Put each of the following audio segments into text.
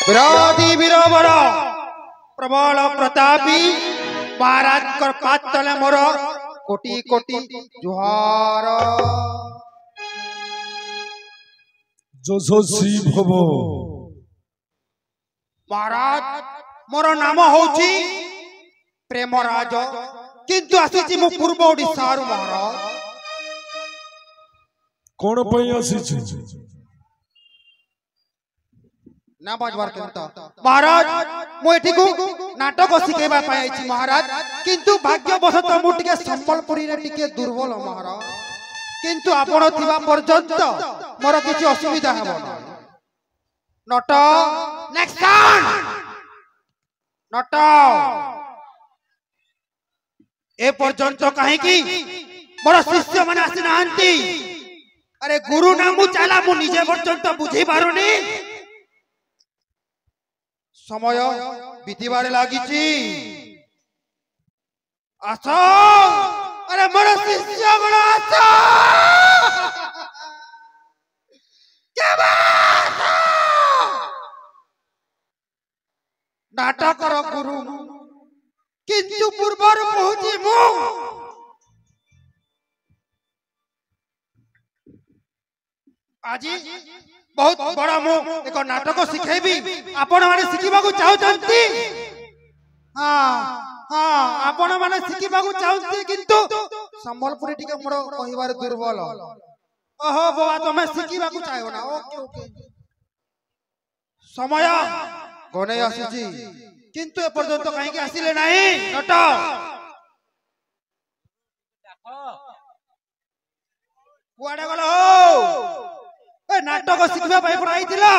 विरोधी वीरवर प्रबल प्रतापी महाराज पाद तले मोर कोटि कोटि जुहार। यशस्वी भव। महाराज मोर नाम होची प्रेमराज किंतु आसीची मु पूर्व ओडिसा रु। महाराज कोन पई आसीची ना बाजवार केंता। महाराज मु एठी को नाटक सिखेबा पाई आइची। महाराज किंतु भाग्यवशत मु टिके संबलपुरी रे टिके दुर्बल। महाराज किंतु आपण थिबा पर्यंत मोर किछि असुविधा हेबो नट नेक्स्ट टाइम नट ए पर्यंत काहे की मोर शिष्य माने आसी नाहंती। अरे गुरु नाम चला मु निजे पर्यंत बुझी पारुनी। समय बीतीबारे लागिची। आसो अरे मोर शिष्य गुण आसो नाटक गुरु किंतु पूर्वर पहुंची मु आज बहुत बड़ा मु एक नाटक सिखेबी। आपण माने सिखिबा को चाहउचंती। हां हां आपण माने सिखिबा को चाहउती किंतु संबलपुरी टिके मोर कहिबार दुर्बल। ओहो बाबा तमे सिखिबा को चाहो ना। ओके ओके समय गने आसीची किंतु ए पर्यंत काहे के आसीले नाही। नट कुआडे गलो ए नाटक सिखबा पाई पढाइतिला।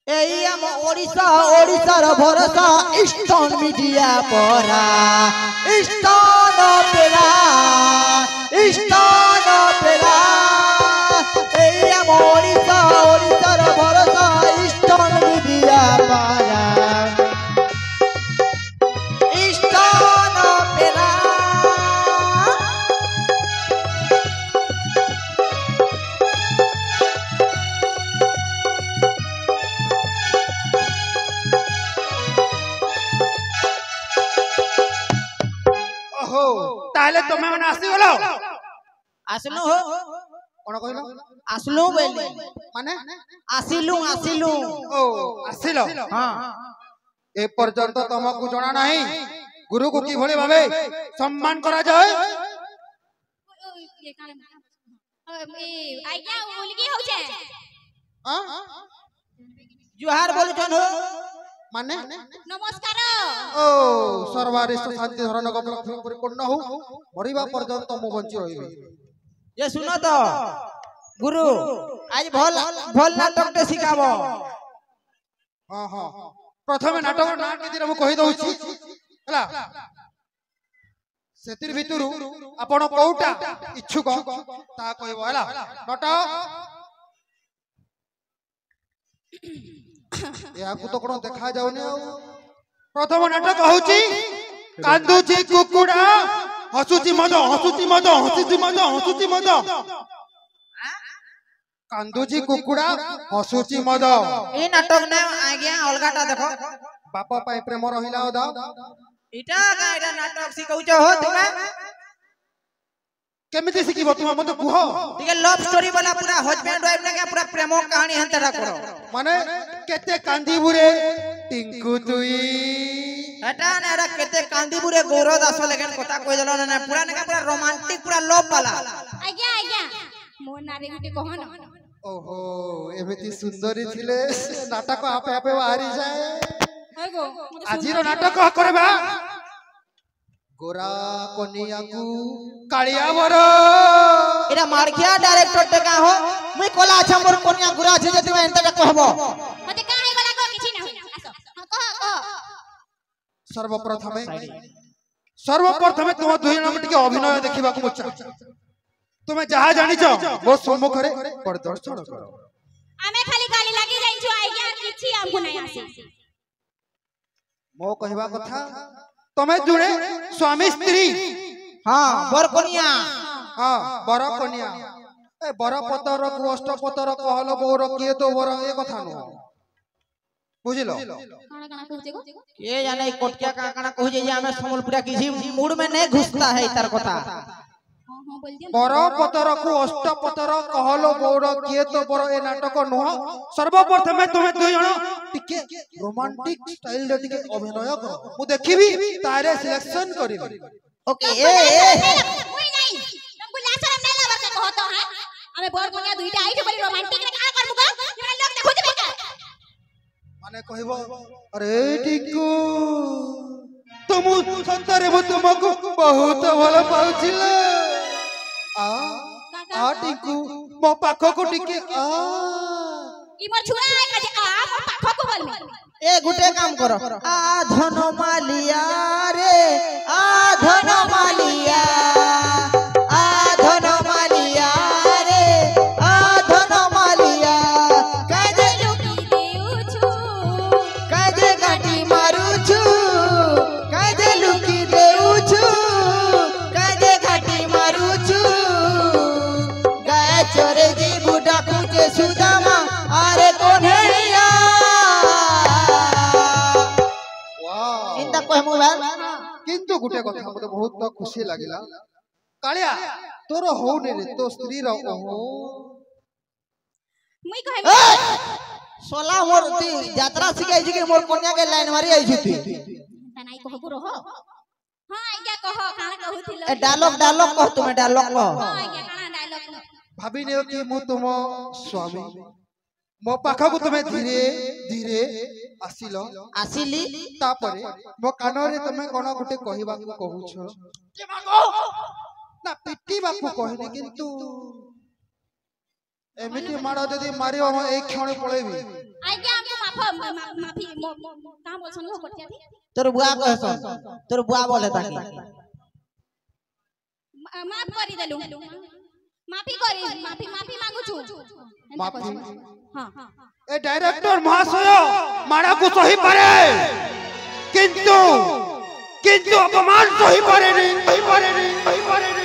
एई हम ओडिसा ओडिसार भरोसा इस्टर्न मीडिया परा इस्टर्न पेला एई हम ओडिसा ओडिसार भरोसा इस्टर्न मीडिया परा इस्टर्न पेला। ताले तमे माने आसी गलो आसलु हो कोन कहलो आसलु बेली माने आसिलु आसिलु ओ आसिलो। हां ए पर्यंत तमकु जणा नाही गुरु को की भली भाबे सम्मान करा जाय। आज्ञा बोली की हो जाय। हां जुहार बोलु छन हो माने नमस्कार। ओ सर्वारिष्ट शांति धरन गपल परिपूर्ण हो मरिबा पर्यंत मु बंची रहिबे। ये सुनो तो गुरु आज भल भल नाटक ते सिखाबो। हां हां प्रथमे नाटक ना के दिन मु कहि दउची हला सेतिर भितरु आपण कोउटा इच्छुक ता कहबो हला। नट या को तो कोन देखा जाउने। प्रथम नाटक होची कांदुची कुकुडा हसुची मद हसुची मद हसुची मद हसुची मद। कांदुची कुकुडा हसुची मद ए नाटक ना आज्ञा अलगाटा देखो बापा पाई प्रेम रहिला ओदा इटा का इटा नाटक सिखौछ हो तुमा केमिति सिखिबो तुम मते कुह। ठीक लव स्टोरी वाला पूरा हस्बैंड वाइफ ने पूरा प्रेम कहानी हंतरा करो माने केते कांदीबुरे टिंकू तुई हटा ने रा केते कांदीबुरे गौरव दास लेकिन कथा कहि देलो ना पूरा ने पूरा रोमांटिक पूरा लव वाला। आज्ञा आज्ञा मोर नारे गुटे कहन। ओहो एमिति सुंदरी थिले नाटक आपे आपे बाहरी जाए। हेगो आजिरो नाटक करबा गोरा कोनिया को कालिया बर एरा मारखिया डायरेक्टर ते का हो मुई कोला अच्छा मोर कोनिया गुरा छे जे तुम एंता कहबो मते काहे गला को किछि न आसो कह सर्वप्रथमे तुम दुई जन टिके अभिनय देखिबा को मुचा तुमे जहा जानि छ मो सम्मुख रे प्रदर्शन करो। आमे खाली गाली लागी जाइन छु आज्ञा किछि हमको नै आसी। मो कहबा कथा तमे जुड़े स्वामी स्त्री हां बर कोनिया हां बर कोनिया ए बर पतर को अष्ट पतर कहलो बोर किए तो बर ए कथा न बुझिलो काना काना कहू जे गो के जाने कोटकिया काना कहू जे हमें संबलपुरिया किसी मूड में नहीं घुसता है इतर कथा हां हां बोल दियो बर पतर को अष्ट पतर कहलो बोर किए तो बर ए नाटक नुह सर्वप्रथम तुम्हें दुई जण टिके रोमांटिक स्टाइल रे टिके अभिनय करो मु देखिबी तारे सिलेक्शन करिबी ओके ए कोई नहीं तुमको लासा मेला बर के कहतो है हमें बोर कोनिया दुईटा आई बोली रोमांटिक रे का करबू का निमन लोग देखो जे बेटा माने कहबो अरे टिकू तुम संतरे मु तुमको बहुत भल पाउछिले आ टिकू मो पाखो को टिके ई मोर छुरा है का जे आ मोर पाखो को बोल में ए गुटे काम करो आ धन मालिया रे आ धन मालिया रे आ धन मालिया काजे लुकी देउ छु काजे गाटी मारू छु काजे लुकी देउ छु काजे गाटी मारू छु गाय चोरे जी बुढ़ा कुचे सुदामा अरे कोन्हैया इंदा कोई मोबाइल किंतु गुटे कथा मते बहुत खुशी लागिला कालिया तोर होने रे तो स्त्री रो ओहो मुई कहबे सोला मोर ती यात्रा सिखाई छी के मोर कन्या के लाइन मारी आई छी तू तनाई कहबो रहो हां आज्ञा कह काना कहूथिलो ए डायलॉग कह तुम्हें डायलॉग कह हां आज्ञा काना डायलॉग भाभी ने कि मु तुम स्वामी मो पाखा को तुम्हें धीरे धीरे आसिलो आसिली तापरे मो कानो रे तमे कोन गुटे कहिबा को कहूछ के मागो ना पिट्टी बापू कहने किंतु एमिति मारो जदी मारियो हम एक क्षण पळेबी आज्ञा हमको माफी का बोल सुनो कोटिया थी तोर बुआ कहस तोर बुआ बोले ताकी माफ करी देलु माफी करी माफी मांगु छु माफी हां ए डायरेक्टर महाशय मारा को सही पारे किंतु किंतु अपमान सही पारे नहीं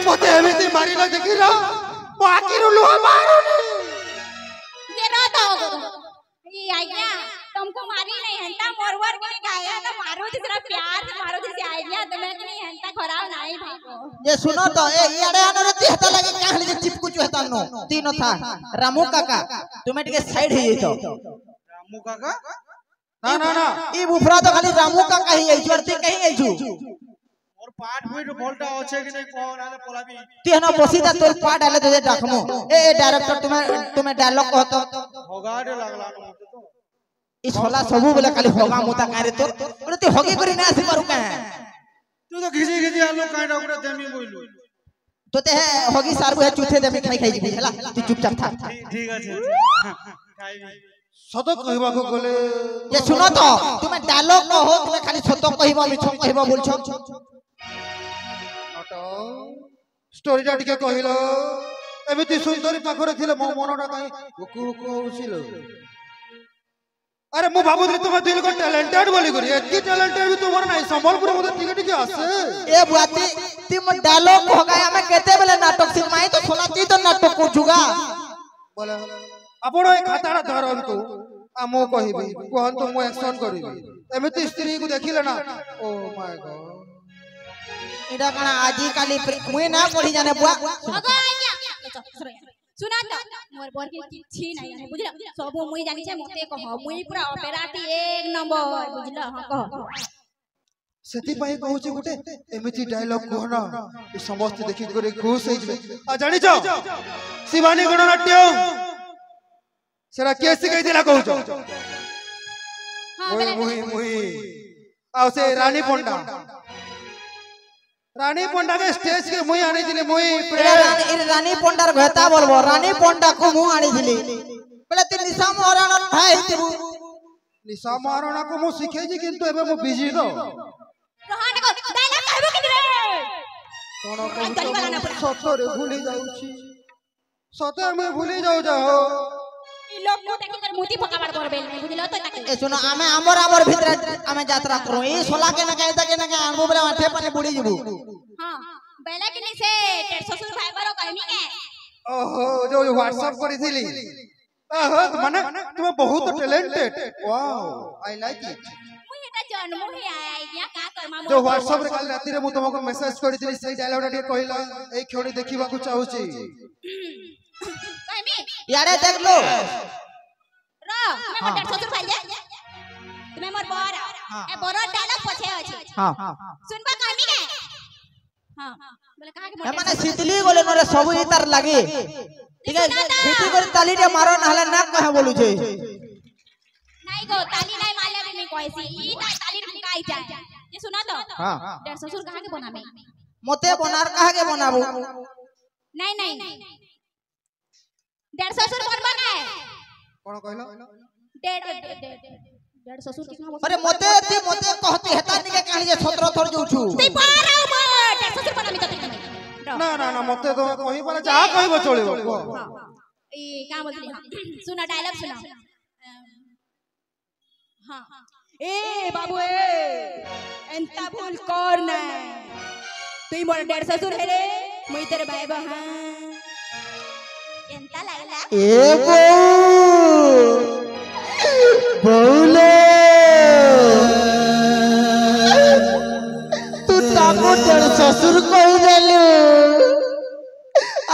मते एमिति मारिला देखिरा मो आखिरु लुहा मारुनी जे रहता हो ये आज्ञा तुमको मारी नहीं हंता मोरवर के गाया तो मारो जितना प्यार से मारो जैसे आज्ञा तुम्हें कि नहीं हंता खराब नहीं भागो ये सुनो तो ए यारे अनरति हता लगे काहली जे चिपकु चहता नो तीनो था रामू काका तुम्हें टिके साइड हे तो रामू काका ना ई बुफरा तो खाली रामू काका ही आई छरती कहीं आई छु और पाठ पॉइंट बोलता होछे कि नहीं कोन आले पोलाबी तीनो बसीदा तोर पाट आले तो डाकमो ए डायरेक्टर तुम्हें डायलॉग कहतो होगाडे लागला न मते तो ई सोला सबु बोले खाली होगा मुता कारे तो बोले तू होगी करी ना आसी पारु का तू तो घिसी आलो कांडा उडा देमी बोइलु तो ते होगी सारबु है चूथे देमी खाई जीबी हला तू चुपचाप था ठीक আছে खाइबी सत कहबा को गले ये सुनो तो तुम्हें डायलॉग कहो तुम्हें खाली सत कहबो मिछ कहबो बोलछो अट स्टोरीटा टिके कहिलो एमिति सुंदरी पाखरे थिले मो मनटा काई हुकु होसिलो अरे मु भाबुली तुम दिल को टैलेंटेड बोली करी एती टैलेंटेड भी तुमर नाही संबलपुर मते टिके टिके आसे ए बुआती तुम डायलॉग हो गया हमें कहते बेले नाटक सिखाई तो सोला ती तो नाटक को जुगा बोले आपण ए खाताडा धरंतु आ मो कहिबी कहंतु मु एक्शन करिबी एमिति स्त्री को देखिले ना ओ माय गॉड इडा कणा आजी काली मुई ना पढ़ी जाने बुआ अगो आज्ञा सुना तो मोर बोर के किछि नहीं जाने बुझला सब मुई जानि छै मते कह मुई पूरा ऑपरेटी एक नंबर बुझला हां कह सेति पई कहू छी गुटे एमिति डायलॉग कहना ई समस्त देखि करे खुश होई जबे आ जानि छ शिवानी गणनाट्य सेरा के सिखाई दिला कहू छ हां मुई आ से रानी पंडा के स्टेज के मुई आनी दिले मुई रानी पंडार घता बोलबो रानी पंडा को मु आनी दिली बोले ती निशा महाराणा भाई तिबु निशा महाराणा को मु सिखे जी किंतु एबे मु बिजी नो रोहन को डायलॉग कहबो कि रे कोन को सतरे भूली जाउ छी सते मैं भूली जाउ जाओ ई लोग को देखि कर मुती पकाबार करबे नहीं बुझलो तो ताके ए सुनो आमे हमर भीतर आमे यात्रा करू ई सोला के ना कहता के ना के अनबो बोले माथे पानी बुड़ी जबू हां बेला के नहीं से 150 भाई बारो कहनी के ओहो जो व्हाट्सएप करिथिली ओहो माने तुम बहुत talented wow I like it मुई एटा जन्म हे आइडिया का करमा जो व्हाट्सएप रे काल राती रे मु तुमको मेसेज करिथिली सेही डायलॉग टे कहला ए खेड़ी देखिबा को चाहूची कहमी यारे देख लो रो मैं मोर 150 रुपया दे तुम्हें मोर बर ए बर डायलॉग पछे अछि हां सुनबा कहमी के हां बोले कहा के ए माने सितली गोले नरे सब ई तार लागे ठीक है सितली गोले ताली रे मारो नहले ना कहे बोलू छे नहीं गो ताली नहीं मारले भी नहीं कहसी ई ताली फुकाई जाए ये सुना तो हां 150 ससुर कहा के बनाबे मते बनार कहा के बनाबू नहीं 150 ससुर बनबा ना कोन कहलो 150 ससुर कितना अरे मते कहती हेता निके कहली जे 17 थर जोछु ते पारा 150 ससुर बनाबी तो ना मते तो कहि पर जा कहबो चलिबो ई का बोलली सुना डायलॉग सुना हां ए बाबू ए एंता भूल कर ना तू मोर 150 ससुर है रे मुई तेरे भाई बहन एंता लागला ए बोले तू ताको 150 ससुर कहि देलु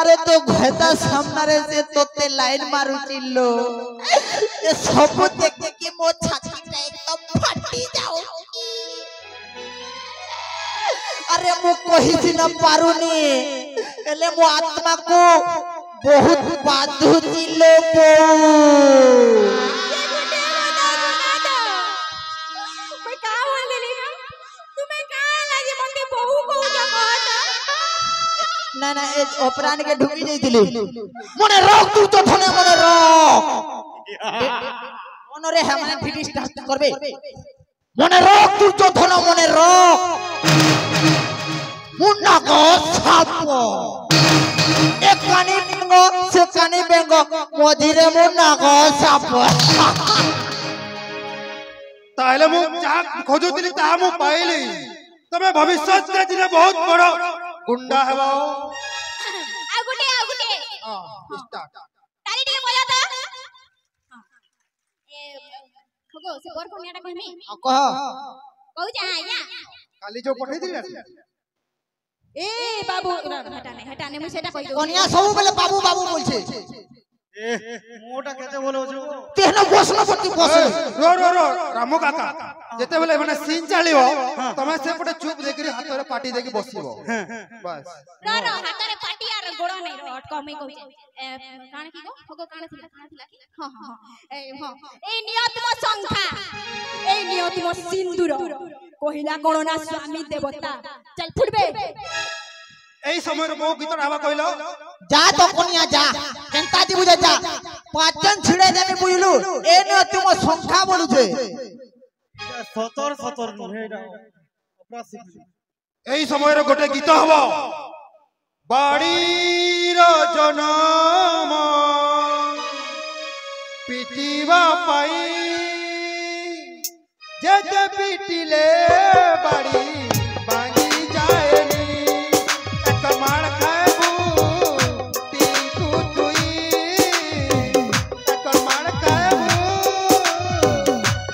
अरे तो घता सामने से तोते लाइन मारू चिल्लो ये सब देख के मो छाती एकदम फटी जाओ अरे मो कहि थी न पारुनी एले मो आत्मा को बहुत बाधु दिलो बो मैं का बोल देली ना तुम्हें का लागे मते बहू को क्या कहता ना ए ऑपरान के ढुकी जाइतिली मने रोक तू तो थने मने रोक ओनरे है मने फिटी स्टार्ट करबे मने रोक तू तो थने मने रोक मुन्ना को छापो एक कानी बेंगो से कानी बेंगो मझिरे मुन्ना को छापो ताहले मु जा खोजुतिली ता मु पाइली तमे भविष्य के दिन बहुत बड़ गुंडा हेबो आगुटे हां स्टार्ट ताली टे बोला था ए खगो से बर कोनियाटा कहमी कह कहू जा आया काली जो पठै दिली ए बाबू हटाने मुझे सेटा कहि दो कोनिया सब बेले बाबू बाबू बोल छे ए मोटा केते बोलो जो तेहना बसना पति बस रो रामू काका जेते बेले माने सीन चालिबो तमे से पटे चुप देखि हाथ रे पाटी देखि बसिबो बस रो हाथ रे पाटी आर गोड़ नै रो अटकमे कहू कान की गो होगो कान थिला की हां ए नियत मो संख्या ए नियत मो सिंदूर कहिला कोन ना स्वामी देवता चल फुटबे एई समय रे मो गीत आवा कहलो जा तो कोनिया जा केनता जी बुझे जा पाचन छिड़े देमी बुझलु ए न तुम संख्या बोलु छे 17 हेडा अपना सिख एई समय रे गोटे गीत हबो बाड़ी रो जनम पिटीवा पाई जे पिटिले बाड़ी बांगी जाएनी कमाल खाएबू टीकू तुई कमाल खाएबू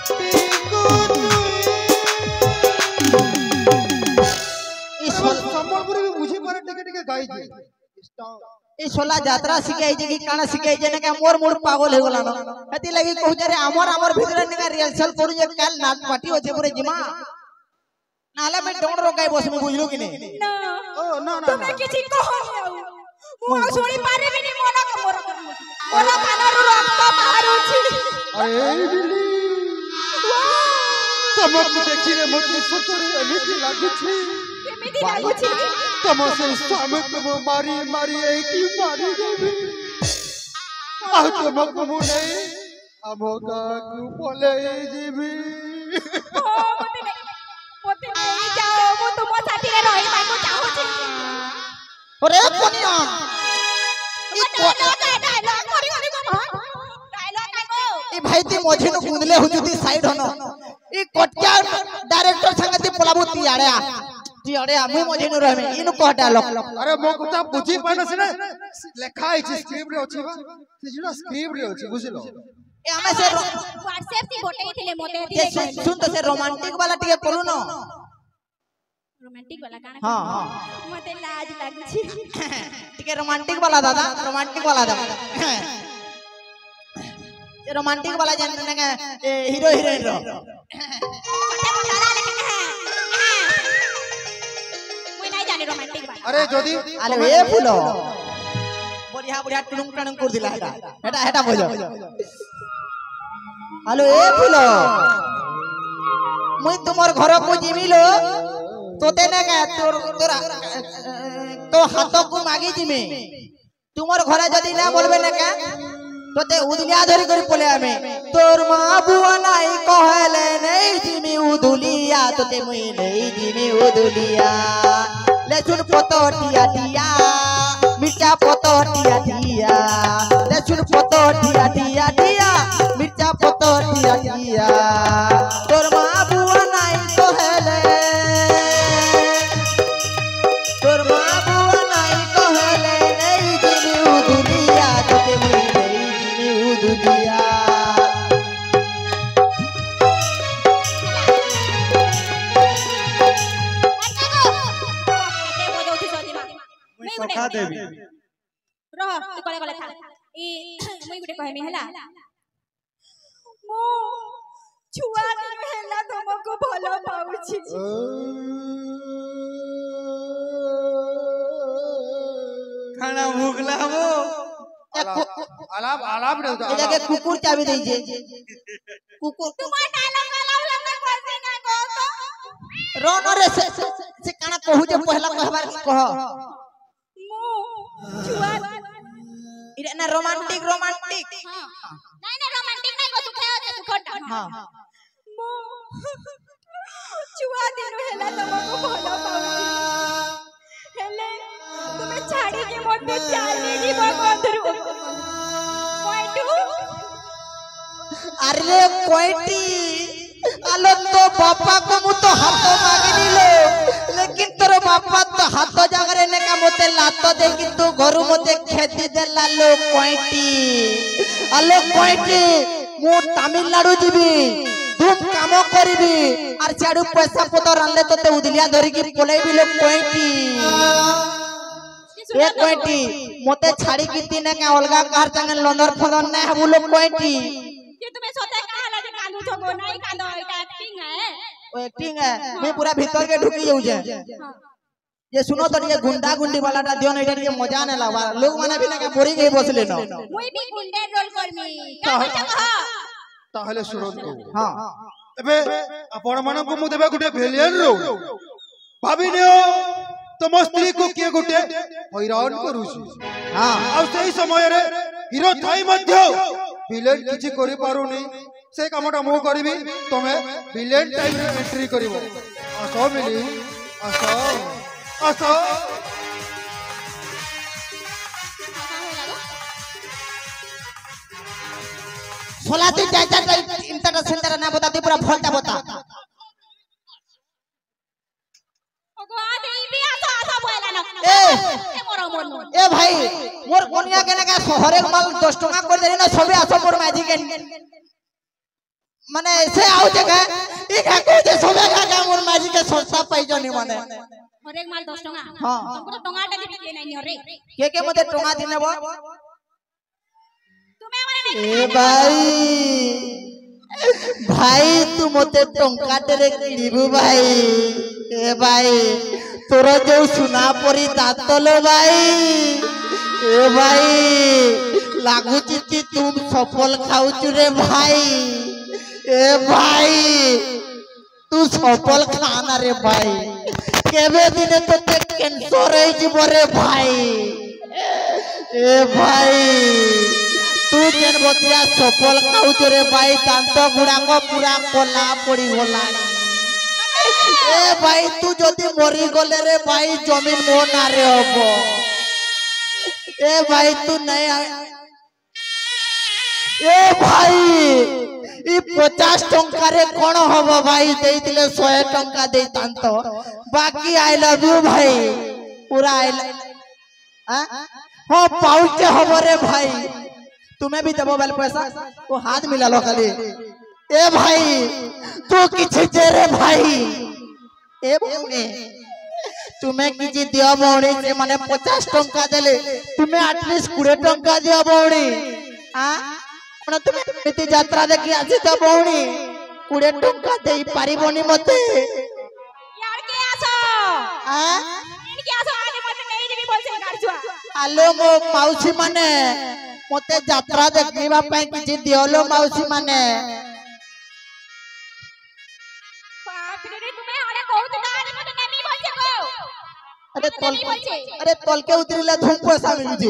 टीकू तुई इस संबलपुरी भी मुझे पर टिके गाई जे ई सोला यात्रा सिखाई जे की काना सिखाई जे ने के मोर मूड पागल हो गला न हती लगी कहू जे रे हमर भीतर ने रिहर्सल करू जे काल नाच पार्टी होचे पूरे जिमा नाला में डोंड रोकाई बस में बुझलु कि नहीं ना ओ ना तुम्हें किसी कहनी आउ मु सोड़ी पारे बिनी मोना के मोर कानरू रक्त मारुछि अरे बिली तमक देखि रे मते सतरे एमिति लागुछि केमिति लागुछि तम से स्वामी तुम मारी एकी मारी देबी आ तमक मु नहीं हमका कु बोले जीवी मोते नहीं जाओ मु तुम साथी रे रही पाई को चाहू छी अरे कोनिया डायलॉग करी करी को डायलॉग को ई भाई ती मझे न गुंदले हुजुती साइड हनो ई कटका डायरेक्टर संगति पलाबू तियाड़या ती अरे आमी मजे नु रहमे इनु कहटा लोक अरे मो कथा बुझी पाना से ना लेखा है स्क्रिप्ट रे अछि बा से जुना स्क्रिप्ट रे अछि बुझलो ए हमें से व्हाट्सएप से बोटे थिले मोते ये थिले सुन तो से रोमांटिक वाला टिके करू न रोमांटिक वाला गाना हां हां मते लाज लागछि टिके रोमांटिक वाला दादा रोमांटिक वाला दादा ये रोमांटिक वाला जानने का हीरो हीरोइन रो छोटे मोटाला लेकिन है मुई नहीं जाने रोमांटिक वाला अरे जदी अरे ए फुलो बढ़िया बढ़िया टुनुंग टुनुंग कर दिला हेटा हेटा बोलो हेलो ए फुलो मुई तुमर घर को जिमिलो तोते ना का तोरा तो हाथ को मागी जिमे तुमर घर जदी ना बोलबे ना का तोते उदलिया धरी करी पले आमे तोर मां बुआ नाही कहले नहीं जिमी उदुलिया तोते मुई नहीं जिमी उदुलिया ले सुन पतो टिया टिया मिर्चा पतो टिया टिया ले सुन पतो टिया टिया टिया मिर्चा पतो टिया टिया तोर मां बुआ नाही कहले तोर मां बुआ नाही कहले नहीं जिमी उदुलिया तोते मुई दुनिया मुई सखा देवी रह तू कोले कोले था ई मुई गुटे कहमी हला मो छुआ दिन हेला तुमको भलो पाउछि खाना भूखला वो आलाप आलाप रे ए जगह कुकुर चाबी दई जे कुकुर तुम डायलॉग वाला लगे कोसे ना को तो रोन रे से काना कहू जे पहला कहबार कह मो छुआ इरे ना रोमांटिक रोमांटिक हां नहीं रोमांटिक नहीं को सुखे होते सुखटा हां मो छुआ दिन हेला तुमको भलो पाउछि हेले तुम्हें छाड़ी के मते चाले जीव बंधरु कोइटू अरे कोइटी आलो तो बापा को मु तो हाथ मांगनी लो लेकिन तोर बापा तो हाथ जागरे ने का मते लात दे कि तू घरु मते खेती देला लो कोइटी आलो कोइटी मु तमिलनाडु जीबी तुम काम करबी और चाडू पैसा पतर आनले तोते उदलिया धरी की पलेबी लो कोइटी एक कोइटी मते छाड़ी की तीने का अलगा कार संगे लंदर फंदर ना हबु लो कोइटी ये तुम्हें सोते कहां लगे कांदू छगो नहीं कांदो एटा एक्टिंग है ओ एक्टिंग है मैं पूरा भीतर के ढुकी जाऊ जे ये सुनो तो ये गुंडा गुंडी वाला टा दियो नहीं ये मजा न लावा लोग माने भी ना का बोरी गई बसले न मुई भी गुंडे रोल करमी का बच्चा कह ताहले सुनंतु हां एबे आपण माने को मु देबे गुटे भेलियन रो भाभी नियो तम स्त्री को के गुटे हैरान करूछु हां आ सही समय रे हीरो थाई मध्य विलेन किछि करि पारुनी से कामटा मु करबी तमे विलेन टाइम रे एंट्री करिवो आसो मिली आसो आसो सोला तू जाता इंटा सेंटर ना बता दे पूरा फलटा बता भगवान ई भी आसा आसा बोला न ए मोर मन ए भाई मोर कोनिया के ना शहरे माल 10 टका कर देनी ना सबे आसो मोर माजी के माने ऐसे आउ जगह ई का को जे सबे का मोर माजी के सस्ता पाई जनी माने हरेक माल 10 टका हां तुमको तो टंगाटा भी बिके नहीं हरे के मते टंगा दिनेबो तुम्हें माने नहीं ए भाई भाई तू मते टंका तेरे किबु भाई ए भाई तोरा जो सुना परी दातलो भाई ए भाई लागु चिति तुम सफल खाउचु रे भाई ए भाई तू सफल खाना रे भाई केबे दिन तते कैंसर होई जिवो रे भाई ए भाई तू जेन बतिया सफल खाउचु रे भाई दांत गुड़ा को पूरा कोला पड़ी होला ए भाई तू जदी मरी गले रे भाई जमीन मो ना रे हबो ए भाई तू नहीं ए भाई ई 50 टंका रे कोन हबो भाई देइतिले 100 टंका देइतांत बाकी आई लव यू भाई पूरा आई हां पाउच हबो रे भाई तुम्हें भी देबो बेल पैसा वो हाथ मिला लो खाली ए भाई तू किछि दे रे भाई ए भौणी तुम्हें किछि दियो भौणी से माने 50 टंका देले तुम्हें एटलीस्ट 20 टंका दियो भौणी हां कोन तुम्हें एति यात्रा देखि आसी त भौणी 20 टंका देई पारिबोनी मते यार के आसो हां इनके आसो आगे मते नहीं देबी पैसा काढछुआ आलो मो माउसी माने मते यात्रा देखिबा पई किछि दियोलो माउसी माने बाप रे तुम्हें आड़े कहू त आगे मते नेमी पैसा को अरे तोल के उतरिला धूम पैसा मिलुजी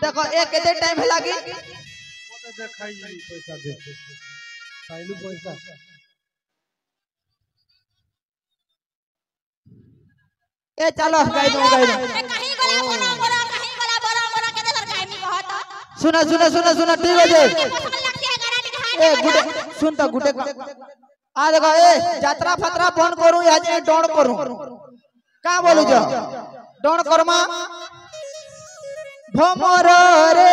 देखो ए केते टाइम है लागी मते देखाई पैसा दे पाइलु पैसा ए चलो गाई दो कहीं गला बड़ा के सर कामी कहत सुना ठीक हो जे ए गुटे सुन त गुटे आ देखो ए यात्रा फतरा बंद करू या जे डोन करू का बोलू जो डोन करमा भमर रे